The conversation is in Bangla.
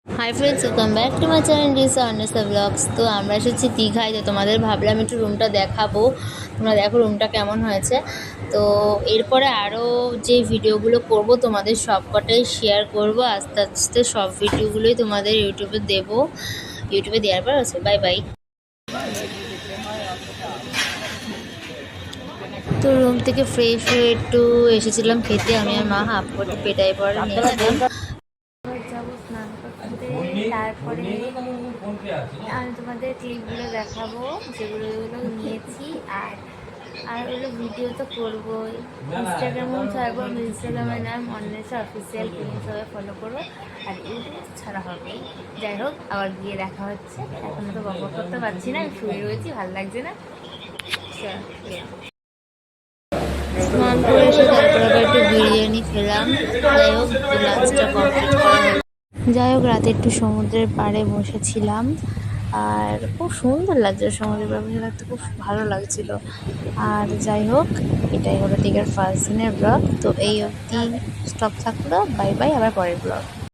High friends, welcome back to my channel Disha Anwesha blogs. তো আমরা এসেছি দীঘায়। তো তোমাদের ভাবলাম একটু রুমটা দেখাবো, তোমরা দেখো রুমটা কেমন হয়েছে। তো এরপরে আরও যে ভিডিওগুলো করব তোমাদের সবকটাই শেয়ার করব আস্তে আস্তে। সব ভিডিওগুলোই তোমাদের ইউটিউবে দেবো। ইউটিউবে দেওয়ার পর আছে বাই বাই। তো রুম থেকে ফ্রেশ হয়ে একটু এসেছিলাম খেতে, আমি আর মা হাফ করে পেটাই পরে নিয়েছিলাম। যাবো স্নান করতে, তারপরে আমি তোমাদের ক্লিপগুলো দেখাবো যেগুলো নিয়েছি। আর আর ওগুলো ভিডিও তো করবোই, ইনস্টাগ্রামেও ছাড়বো। আমি ইনস্টাগ্রামের নাম অন্বেষা অফিসিয়াল, তুমি সবাই ফলো করো। আর ইউটিউবে তো ছাড়া হবেই। যাই হোক, আবার গিয়ে দেখা হচ্ছে। এখন তো গল্প করতে পারছি না, আমি শুয়ে রয়েছি, ভালো লাগছে না। স্নান করে এসে তারপর আবার একটু বিরিয়ানি খেলাম। যাই হোক, লাঞ্চটা কমপ্লিট করা হলো। যাই হোক, রাতে একটু সমুদ্রের পাড়ে বসেছিলাম, আর খুব সুন্দর লাগছিল। সমুদ্রের পাড়ে বসে থাকতে খুব ভালো লাগছিল। আর যাই হোক, এটাই হলো দীঘার ফার্স্ট দিনের ব্লগ। তো এই অবধি স্টপ থাকলো, বাই বাই, আবার পরের ব্লগ।